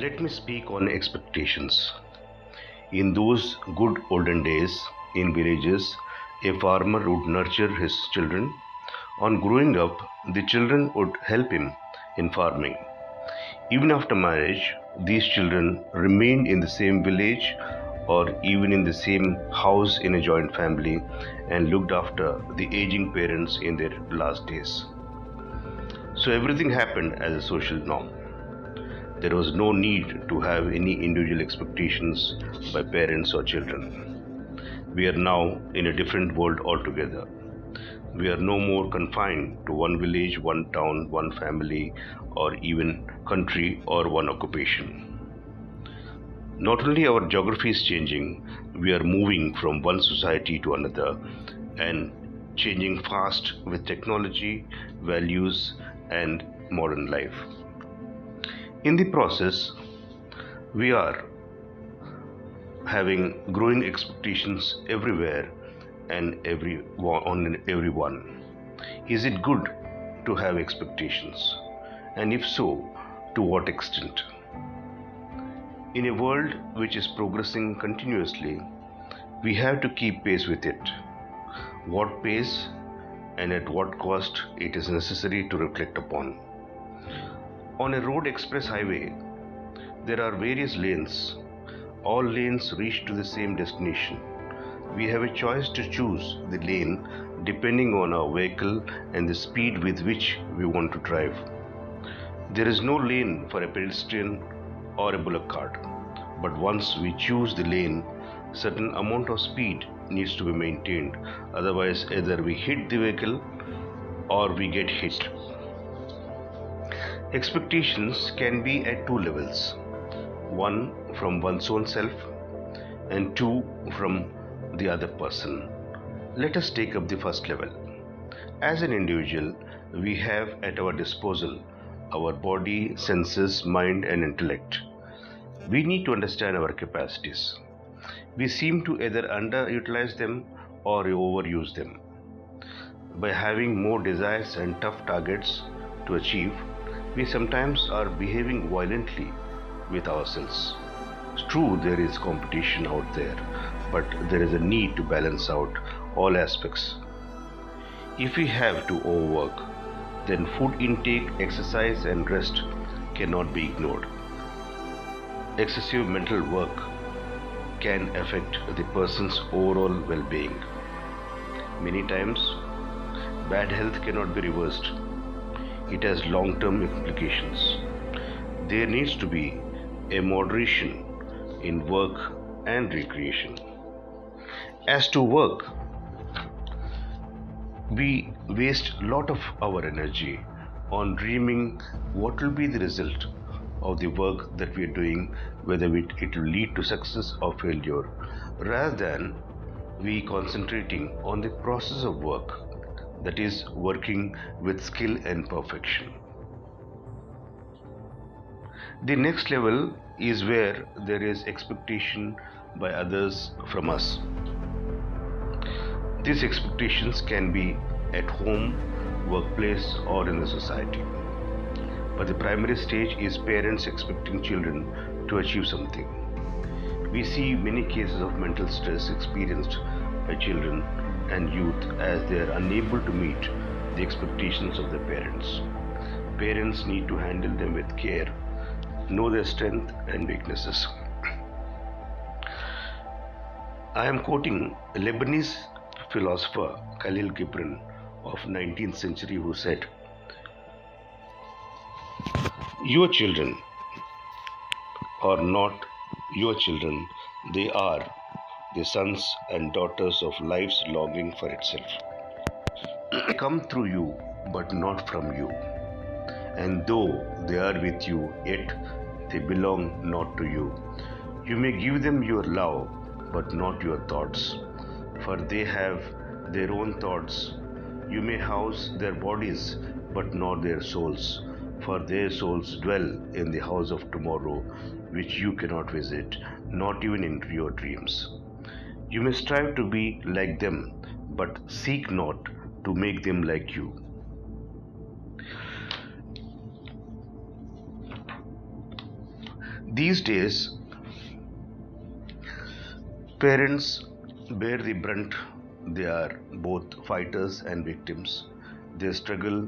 Let me speak on expectations. In those good olden days, in villages, a farmer would nurture his children. On growing up, the children would help him in farming. Even after marriage, these children remained in the same village or even in the same house in a joint family and looked after the aging parents in their last days. So everything happened as a social norm. There was no need to have any individual expectations by parents or children. We are now in a different world altogether. We are no more confined to one village, one town, one family, or even country or one occupation. Not only our geography is changing, we are moving from one society to another and changing fast with technology, values, and modern life. In the process, we are having growing expectations everywhere and on everyone. Is it good to have expectations? And if so, to what extent? In a world which is progressing continuously, we have to keep pace with it. What pace and at what cost it is necessary to reflect upon. On a road express highway, there are various lanes. All lanes reach to the same destination. We have a choice to choose the lane depending on our vehicle and the speed with which we want to drive. There is no lane for a pedestrian or a bullock cart, but once we choose the lane, certain amount of speed needs to be maintained, otherwise either we hit the vehicle or we get hit. Expectations can be at two levels, one from one's own self and two from the other person. Let us take up the first level. As an individual, we have at our disposal our body, senses, mind and intellect. We need to understand our capacities. We seem to either underutilize them or overuse them. By having more desires and tough targets to achieve, we sometimes are behaving violently with ourselves. It's true there is competition out there, but there is a need to balance out all aspects. If we have to overwork, then food intake, exercise and rest cannot be ignored. Excessive mental work can affect the person's overall well-being. Many times, bad health cannot be reversed. It has long-term implications. There needs to be a moderation in work and recreation. As to work, we waste a lot of our energy on dreaming what will be the result of the work that we are doing, whether it will lead to success or failure, rather than we concentrating on the process of work, that is working with skill and perfection. The next level is where there is expectation by others from us. These expectations can be at home, workplace or in the society. But the primary stage is parents expecting children to achieve something. We see many cases of mental stress experienced by children and youth as they are unable to meet the expectations of their parents. Parents need to handle them with care, know their strength and weaknesses. I am quoting a Lebanese philosopher Khalil Gibran of 19th century who said, "Your children are not your children, they are the sons and daughters of life's longing for itself. They come through you, but not from you. And though they are with you, yet they belong not to you. You may give them your love, but not your thoughts, for they have their own thoughts. You may house their bodies, but not their souls, for their souls dwell in the house of tomorrow, which you cannot visit, not even in your dreams. You may strive to be like them, but seek not to make them like you." These days, parents bear the brunt. They are both fighters and victims. They struggle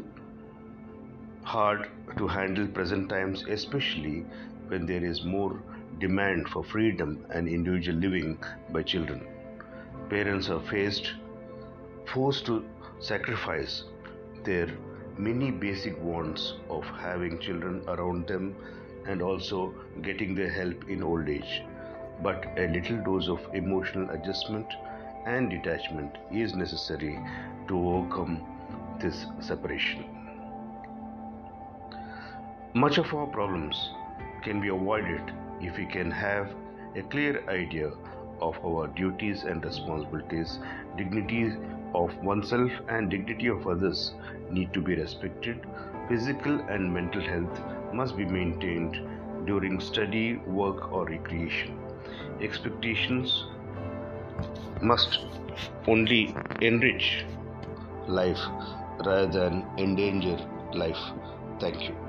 hard to handle present times, especially when there is more demand for freedom and individual living by children. Parents are forced to sacrifice their many basic wants of having children around them and also getting their help in old age. But a little dose of emotional adjustment and detachment is necessary to overcome this separation. Much of our problems can be avoided if we can have a clear idea of our duties and responsibilities. Dignity of oneself and dignity of others need to be respected. Physical and mental health must be maintained during study, work, or recreation. Expectations must only enrich life rather than endanger life. Thank you.